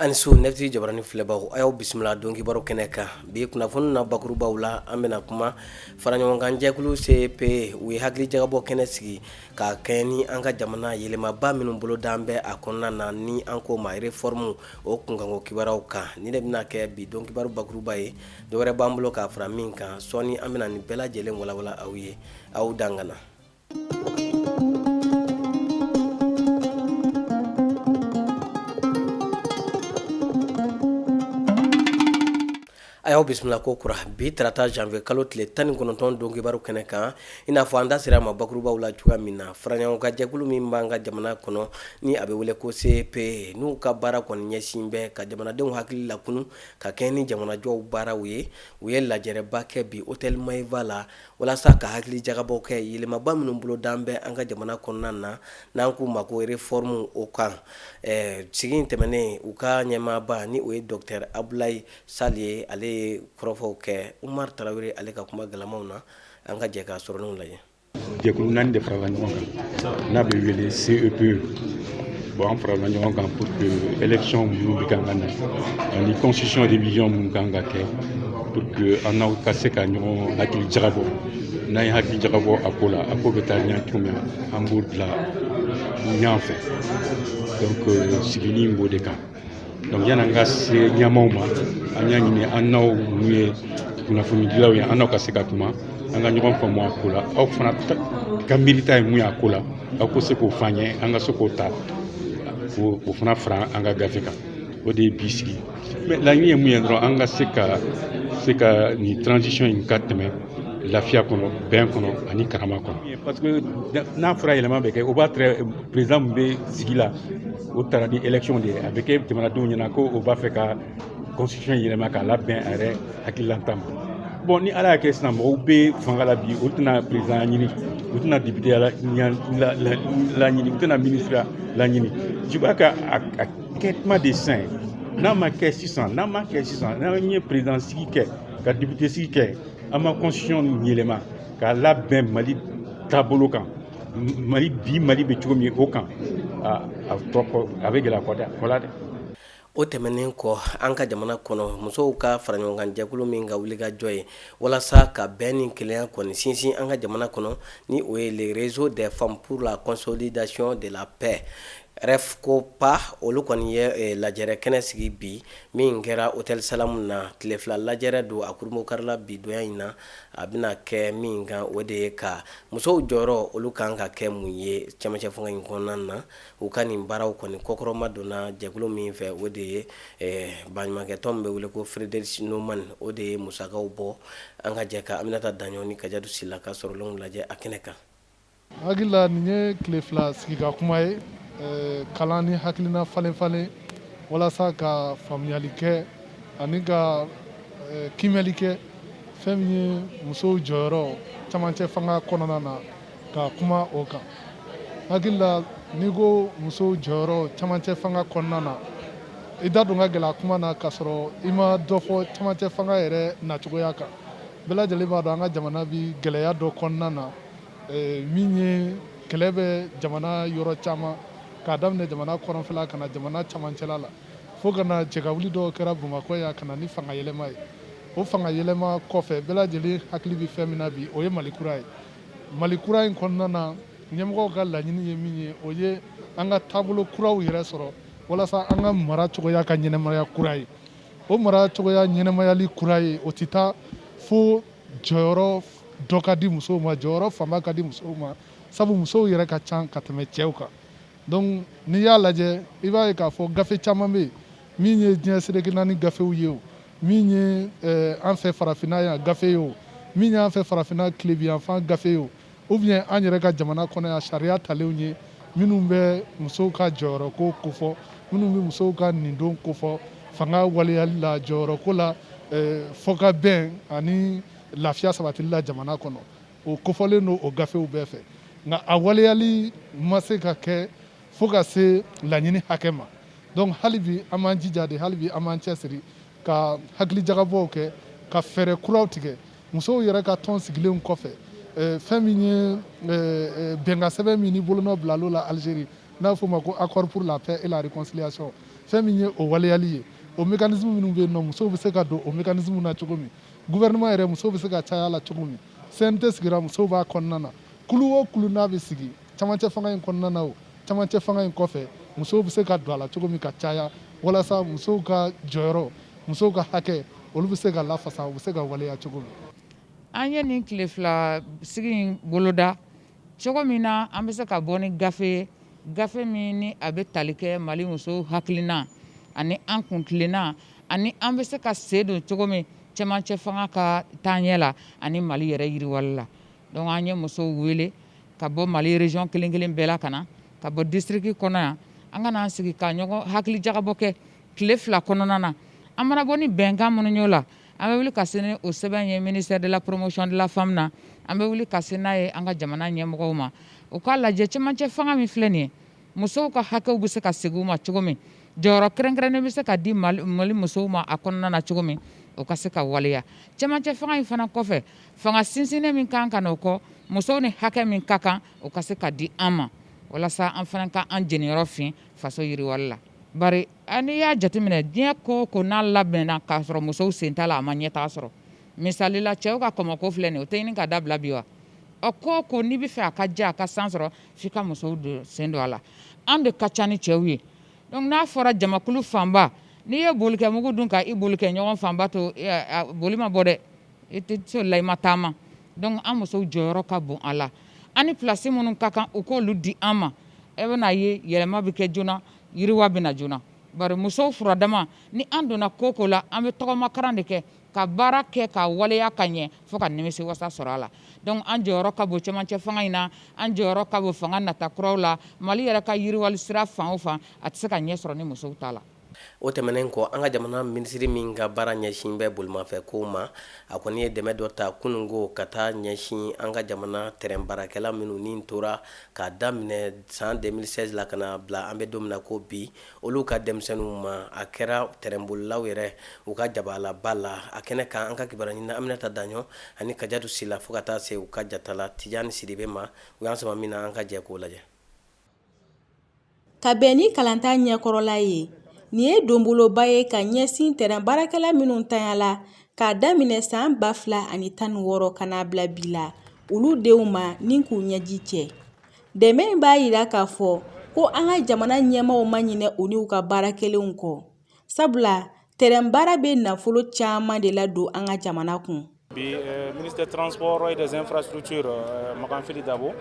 ani su nefti jabarani filɛbaw a y'aw bisimila dɔnki baro kɛnɛ kan bi kunnafoni na bakurubaw la an bɛna kuma faraɲɔgɔnkan jɛkulu CEP u ye hakili jagabɔ kɛnɛ sigi ka kɛɲɛ ni an ka jamana yɛlɛmaba minnu bolo d'an bɛ a kɔnɔna na ni an ko ma réforme o kunkanko kibaruyaw kan ni de bɛna kɛ bi dɔnki baro bakuruba ye dɔwɛrɛ b'an bolo k'a fara min kan sɔɔni an bɛna nin bɛɛ lajɛlen walawala aw ye aw dangana. A y'aw bisimila ko kura bi tarata janvier kalo tile 19 dɔnki baro kɛnɛ kan i n'a fɔ an da sera ma bakurubaw la cogoya min na faraɲɔgɔnkan jɛkulu min b'an ka jamana kɔnɔ ni a bɛ wele ko CEP n'u ka baara kɔni ɲɛsin bɛ ka jamanadenw hakili lakunu ka kɛɲɛ ni jamanajɔw baaraw ye u ye lajɛrɛba kɛ bi hôtel Maïva la walasa ka hakili jagabɔ kɛ yɛlɛmaba minnu bolo d'an bɛ an ka jamana kɔnɔna na n'an k'u ma ko réforme o kan sigi in tɛmɛnen u ka ɲɛmaaba ni o ye Dr Abdoulaye Sall ye ale kɔrɔfɔw kɛ Umar Tarawele ale ka kuma galamaw na an ka jɛ ka sɔrɔlenw lajɛ. Jɛkulu naani de farala ɲɔgɔn kan n'a bɛ wele CEP bon an farala ɲɔgɔn kan pour que élection minnu bɛ kan ka na ani constitution révision minnu kan ka kɛ pour que an n'aw ka se ka ɲɔgɔn hakili jagabɔ n'an ye hakili jagabɔ a ko la a ko bɛ taa ɲɛ cogo min an b'o bila ɲɔgɔn fɛ donc sigili b'o de kan. Donc yan'an ka se ɲɛmaw ma an y'a ɲini an n'aw mun ye kunnafonidilaw ye an n'aw ka se ka kuma an ka ɲɔgɔn faamu a ko la aw fana ka miirita ye mun ye a ko la aw ko se k'o f'an ye an ka se k'o ta o fana fara an ka gafe kan o de ye bi sigi mais laɲini ye mun ye dɔrɔn an ka se ka nin transition in ka tɛmɛ lafiya kɔnɔ bɛn kɔnɔ ani karama kɔnɔ parce que n'a fɔra yɛlɛma bɛ kɛ o b'a tɛrɛ président min bɛ sigi la o taara ni élection de ye a bɛ kɛ jamanadenw ɲɛna ko o b'a fɛ ka constitution yɛlɛma k'a labɛn a yɛrɛ hakililanta ma bon ni ala y'a kɛ sisan mɔgɔw bɛ fanga la bi olu tɛna président ɲini u tɛna député laɲini u tɛna ministre laɲini je crois que a kɛ kuma de sisan n'a ma kɛ sisan n'an ye président sigi kɛ ka député sigi kɛ an ma constitution yɛlɛma k'a labɛn Mali taabolo kan Mali bɛ cogo min o kan a bɛ gɛlɛya kɔda dɛ. O tɛmɛnen kɔ an ka jamana kɔnɔ musow ka faraɲɔgɔnkan jɛkulu min ka wuli ka jɔ ye walasa ka bɛn ni kelenya kɔni sinsin an ka jamana kɔnɔ ni o ye le réseau des femmes pour la consolidation de la paix REFCOPA olu kɔni ye lajɛrɛ kɛnɛ sigi bi min kɛra hôtel Salamu na tile fila lajɛrɛ don a kurumokarila bi donya in na a bɛna kɛ min kan o de ye ka musow jɔyɔrɔ olu kan ka kɛ mun ye cɛmancɛ fanga in kɔnɔna na u ka nin baaraw kɔni kɔkɔrɔma donna jɛkulu min fɛ o de ye baɲumankɛtɔn min bɛ wele ko Frédéric Neumann o de ye musakaw bɔ an ka jɛ ka Aminata Daɲɔn ni Kajatu Sila ka sɔrɔlenw lajɛ a kɛnɛ kan. Hakilila nin ye tile fila sigi ka kuma ye kalan ni hakilina falen walasa ka faamuyali kɛ ani ka kimɛli kɛ fɛn min ye musow jɔyɔrɔ camancɛ fanga kɔnɔna na ka kuma o kan. Hakilila n'i ko musow jɔyɔrɔ camancɛ fanga kɔnɔna na i da don ka gɛlɛ kuma na k'a sɔrɔ i ma dɔ fɔ camancɛ fanga yɛrɛ nacogoya kan. Bɛɛ lajɛlen b'a dɔn an ka jamana bi gɛlɛya dɔ kɔnɔna na min ye kɛlɛ bɛ jamana yɔrɔ caman k'a daminɛ jamana kɔrɔnfɛla ka na jamana camancɛla la fo ka na jɛkawuli dɔw kɛra Bamakɔ yan ka na ni fanga yɛlɛma ye. O fanga yɛlɛma kɔfɛ bɛɛ lajɛlen hakili bɛ fɛn min na bi o ye Mali kura ye. Mali kura in kɔnɔna na ɲɛmɔgɔw ka laɲini ye min ye o ye an ka taabolo kuraw yɛrɛ sɔrɔ walasa an ka mara cogoya ka ɲɛnɛmaya kura ye. O mara cogoya ɲɛnɛmayali kura ye o tɛ taa fo jɔyɔrɔ dɔ ka di musow ma jɔyɔrɔ fanba ka di musow ma sabu musow yɛrɛ ka ca ka tɛmɛ cɛw kan. Donc n'i y'a lajɛ i b'a ye k'a fɔ gafe caman bɛ yen min ye diɲɛ seleke naani gafew ye o min ye an fɛ farafinna yan gafe ye o min ye an fɛ farafinna tilebiyanfan gafe ye o ou bien an yɛrɛ ka jamana kɔnɔ yan sariya talenw ye minnu bɛ musow ka jɔyɔrɔ ko kofɔ minnu bɛ musow ka nin don kofɔ fanga waleyali la jɔyɔrɔ ko la fɔ ka bɛn ani lafiya sabatili la jamana kɔnɔ o kofɔlen don o gafew bɛɛ fɛ nka a waleyali ma se ka kɛ fo ka se laɲini hakɛ ma. Donc hali bi an b'an jija de hali bi an b'an cɛsiri ka hakili jagabɔw kɛ ka fɛɛrɛ kuraw tigɛ musow yɛrɛ ka tɔn sigilenw kɔfɛ fɛn min ye bɛnkan sɛbɛn min ni bolonɔ bilal'o la Algérie n'a fɔ ma ko accord pour la paix et la réconciliation fɛn min ye o waleyali ye o mécanisme minnu bɛ yen nɔ musow bɛ se ka don o mécanisme na cogo min gouvernement yɛrɛ musow bɛ se ka caya la cogo min CNT sigira musow b'a kɔnɔna na kulu o kulu n'a bɛ sigi camancɛ fanga in kɔnɔna na o camancɛ fanga in kɔfɛ musow bɛ se ka don a la cogo min ka caya walasa musow ka jɔyɔrɔ musow ka hakɛ olu bɛ se ka lafasa u bɛ se ka waleya cogo min. An ye nin tile fila sigi in boloda cogo min na an bɛ se ka bɔ ni gafe min ni a bɛ tali kɛ Mali musow hakilina ani an kuntilenna ani an bɛ se ka sen don cogo min cɛmancɛ fanga ka taaɲɛ la ani Mali yɛrɛ yiriwali la. Donc an ye musow wele ka bɔ Mali région kelen kelen bɛɛ la ka na ka bɔ district kɔnɔ yan an ka n'an sigi ka ɲɔgɔn hakili jagabɔ kɛ tile fila kɔnɔna na an mana bɔ ni bɛnkan minnu y'o la an bɛ wuli ka se ni o sɛbɛn ye ministère de la promotion de la femme na an bɛ wuli ka se n'a ye an ka jamana ɲɛmɔgɔw ma u k'a lajɛ cɛmancɛ fanga min filɛ nin ye musow ka hakɛw bɛ se ka segin u ma cogo min jɔyɔrɔ kɛrɛnkɛrɛnnen bɛ se ka di Mali musow ma a kɔnɔna na cogo min o ka se ka waleya cɛmancɛ fanga in fana kɔfɛ fanga sinsinnen min kan ka na o kɔ musow ni hakɛ min ka kan o ka se ka di an ma walasa an fana ka an jeniyɔrɔ fin faso yiriwali la bari n'i y'a jateminɛ diɲɛ ko o ko n'a labɛnna k'a sɔrɔ musow sen t'a la a ma ɲɛtaga sɔrɔ misali la cɛw ka kɔmɔko filɛ nin ye o tɛ ɲini ka dabila bi wa ko o ko n'i bɛ fɛ a ka diya a ka san sɔrɔ f'i ka musow sen don a la an de ka ca ni cɛw ye donc n'a fɔra jamakulu fanba n'i ye bolikɛmugu dun ka i bolikɛɲɔgɔn fanba to boli ma bɔ dɛ i tɛ se o la i ma taama donc an musow jɔyɔrɔ ka bon a la an ni place minnu ka kan u k'olu di an ma e bɛna ye yɛlɛma bɛ kɛ joona yiriwa bɛ na joona bari musow furadama ni an donna ko o ko la an bɛ tɔgɔmakaran de kɛ ka baara kɛ ka waleya ka ɲɛ fo ka nimisi wasa sɔrɔ a la donc an jɔyɔrɔ ka bon cɛmancɛ fanga in na an jɔyɔrɔ ka bon fanga nata kuraw la Mali yɛrɛ ka yiriwali sira fan o fan a tɛ se ka ɲɛ sɔrɔ ni musow ta la. O tɛmɛnen kɔ an ka jamana minisiri min ka baara ɲɛsin bɛ bolimafɛn kow ma a kɔni ye dɛmɛ dɔ ta kunungo ka taa ɲɛsin an ka jamana terrain baarakɛla minnu ni tora k'a daminɛ san 2016 la ka na bila an bɛ don min na ko bi olu ka denmisɛnninw ma a kɛra terrain bolilaw yɛrɛ u ka jabalaba la a kɛnɛ kan an ka kibaruya ɲini Aminata Daɲɔ ani Kajatu Sila fo ka taa se u ka jatala Tijani Sidibe ma u y'an sama min na an ka jɛ k'o lajɛ. Ka bɛn ni kalanta ɲɛkɔrɔla ye nin ye donboloba ye ka ɲɛsin terrain baarakɛla minnu tanya la k'a daminɛ san 2016 ka n'a bila bi la olu denw ma ni k'u ɲɛji cɛ dɛmɛ in b'a yira k'a fɔ ko an ka jamana ɲɛmaaw ma ɲinɛ u n'u ka baara kelenw kɔ sabula terrain baara bɛ nafolo caman de la don an ka jamana kun. Bi ministère des transports et des infrastructures Makanfili Dabo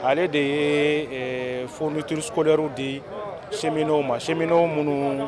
ale de ye fourniture scolaire di cheminots ma cheminots minnu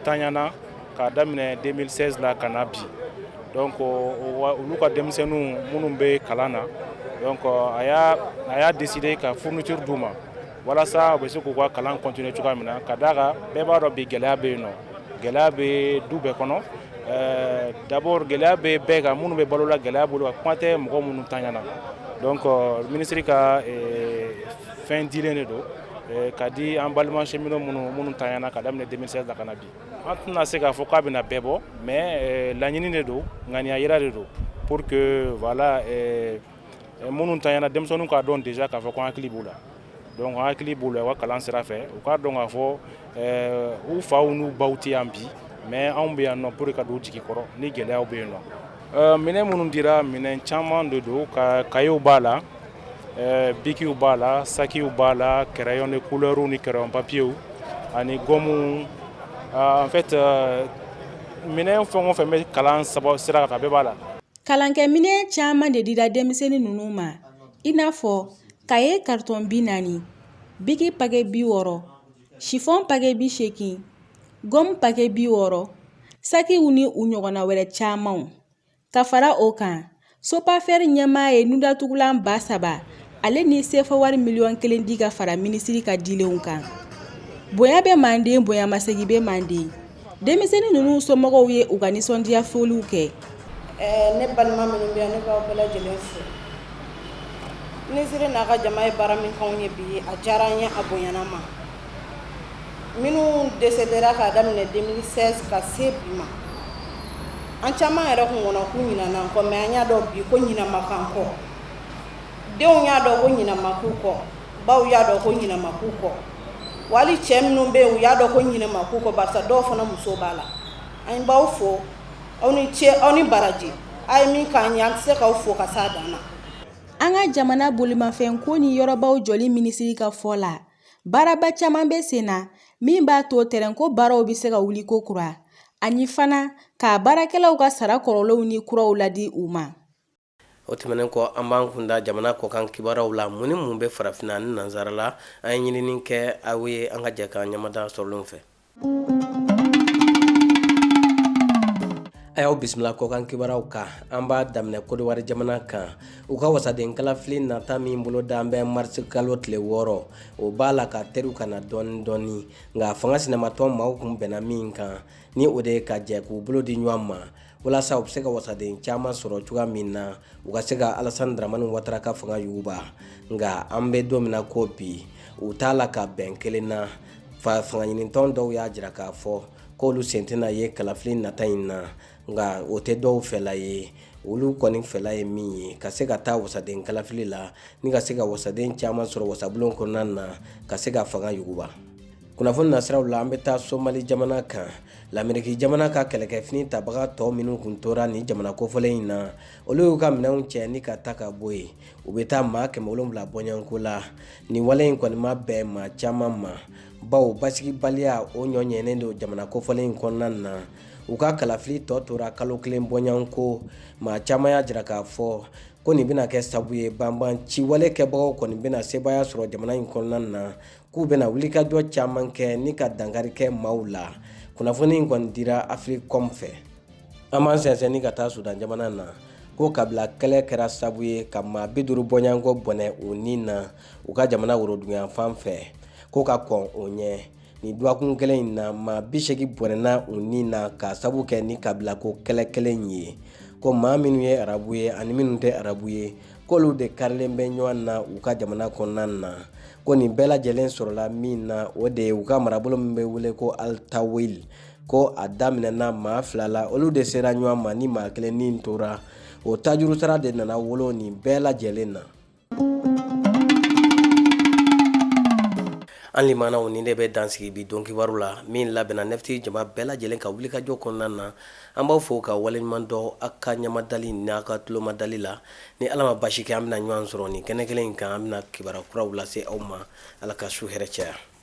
tanyana k'a daminɛ 2016 la ka na bi donc olu ka denmisɛnninw minnu bɛ kalan na donc a y'a décidé ka fourniture d'u ma walasa u bɛ se k'u ka kalan continuer cogoya min na ka d'a kan bɛɛ b'a dɔn bi gɛlɛya bɛ yen nɔ gɛlɛya bɛ du bɛɛ kɔnɔ d'abord gɛlɛya bɛ bɛɛ kan minnu bɛ balola gɛlɛya bolo kuma tɛ mɔgɔ minnu tanyana donc ministre ka fɛn dilen de don ka di an balima cheminots minnu tanyana ka daminɛ 2016 la ka na bi an tɛna se k'a fɔ k'a bɛna bɛɛ bɔ mais laɲini de don ŋaniya yira de don pour que voilà minnu tanyana denmisɛnninw k'a dɔn déjà k'a fɔ ko hakili b'u la donc hakili b'u la u ka kalan sira fɛ u k'a dɔn k'a fɔ u faw n'u baw tɛ yan bi mais anw bɛ yan nɔ pour que ka don u jigi kɔrɔ ni gɛlɛyaw bɛ yen nɔ minɛn minnu dira minɛn caman de don kayew b'a la bikiw b'a la sakiw b'a la crayon de couleur ni crayon papier ani gomme en fait minɛn fɛn o fɛn bɛ kalan sira kan bɛɛ b'a la. Kalankɛ minɛn caman de dira denmisɛnnin ninnu ma i n'a fɔ kaye carton 40 biki paquet 60 chiffon paquet 80 gomme paquet 60 sakiw ni u ɲɔgɔnna wɛrɛ camanw ka fara o kan Sopafer ɲɛmaa ye nudatugulan 3,000 ale ni sefa wari $1,000,000 di ka fara minisiri ka dilenw kan bonya bɛ manden bonya masegi bɛ manden denmisɛnnin ninnu somɔgɔw ye u ka nisɔndiya foliw kɛ. Ne balima minnu bɛ yan ne b'aw bɛɛ lajɛlen fo minisiri n'a ka jama ye baara min k'anw ye bi a diyara an ye a bonyana ma minnu décédera k'a daminɛ 2016 ka se bi ma an caman yɛrɛ kun kɔnɔ k'u ɲinana an kɔ mais an y'a dɔn bi ko ɲinama k'an kɔ denw y'a dɔn ko ɲinama k'u kɔ baw y'a dɔn ko ɲinama k'u kɔ wali cɛ minnu bɛ yen u y'a dɔn ko ɲinɛma k'u kɔ barisa dɔw fana muso b'a la an b'aw fo aw ni cɛ aw ni baraji a ye min k'an ye an tɛ se k'aw fo ka s'a dan na. An ka jamana bolimafɛn ko ni yɔrɔbaw jɔli minisiri ka fɔ la baaraba caman bɛ sen na min b'a to tɛrɛnko baaraw bɛ se ka wuli ko kura ani fana ka baarakɛlaw ka sara kɔrɔlenw ni kuraw ladi u ma. O tɛmɛnen kɔ an b'an kunda jamana kɔkan kibaaraw la mun ni mun bɛ farafinna ni nanzara la an ye ɲinini kɛ aw ye an ka jɛ ka ɲamada sɔrɔlenw fɛ. A y'aw bisimila kɔkan kibaaraw kan an b'a daminɛ Côte-d'Ivoire jamana kan u ka wasaden kalafili nata min bolo da an bɛ mars kalo tile 6 o b'a la ka teriw kana dɔɔni dɔɔni nka fanga sinamatɔ maaw kun bɛnna min kan ni o de ye ka jɛ k'u bolo di ɲɔgɔn ma walasa u bɛ se ka wasaden caman sɔrɔ cogoya min na u ka se ka Alassane Dramane Ouattara ka fanga yuguba nka an bɛ don min na ko bi u t'a la ka bɛn kelen na fanga ɲinitɔn dɔw y'a jira k'a fɔ k'olu sen tɛna ye kalafili nata in na nka o tɛ dɔw fɛla ye olu kɔni fɛla ye min ye ka se ka taa wasaden kalafili la ni ka se ka wasaden caman sɔrɔ wasabulon kɔnɔna na ka se ka fanga yuguba. Kunnafoni nasiraw la an bɛ taa Somali jamana kan l'Amérique jamana ka kɛlɛkɛfini tabaga tɔ minnu kun tora ni jamana kofɔlen in na olu y'u ka minɛnw cɛ ni ka ta ka bɔ yen u bɛ taa maa 700 bɔɲanko la ni wale in kɔni ma bɛn maa caman ma bawo basigibaliya o ɲɔɲɛnen don jamana kofɔlen in kɔnɔna na u ka kalafili tɔ tora kalo 1 bɔɲanko maa caman y'a jira k'a fɔ ko nin bɛna kɛ sabu ye banban ciwale kɛbagaw kɔni bɛna sebaya sɔrɔ jamana in kɔnɔna na k'u bɛna wulikajɔ caman kɛ ni ka dankari kɛ maaw la kunnafoni in kɔni dira Africom fɛ. An b'an sɛnsɛnni ka taa Sudan jamana na ko kabila kɛlɛ kɛra sabu ye ka maa 50 bɔɲanko bɔnɛ u ni na u ka jamana woroduguyan fan fɛ ko ka kɔn o ɲɛ ni duwakun kelen in na maa 80 bɔnɛna u ni na ka sabu kɛ ni kabila ko kɛlɛ kelen ye ko maa minnu ye arabu ye ani minnu tɛ arabu ye k'olu de karilen bɛ ɲɔgɔn na u ka jamana kɔnɔna na ko nin bɛɛ lajɛlen sɔrɔla min na o de ye u ka marabolo min bɛ wele ko Al-Tawil ko a daminɛna maa 2 la olu de sera ɲɔgɔn ma ni maa 1 nin tora o tajuru sara de nana wolo nin bɛɛ lajɛlen na. An limanaw ni de bɛ dansigi bi don kibaru la min labɛnna nefti jama bɛɛ lajɛlen ka wulikajɔ kɔnɔna na an b'aw fo ka waleɲuman dɔ a ka ɲamadali n'a ka tulomadali la ni Ala ma basi kɛ an bɛna ɲɔgɔn sɔrɔ ni kɛnɛ kelen in kan an bɛna kibaru kuraw lase aw ma Ala ka su hɛrɛ caya.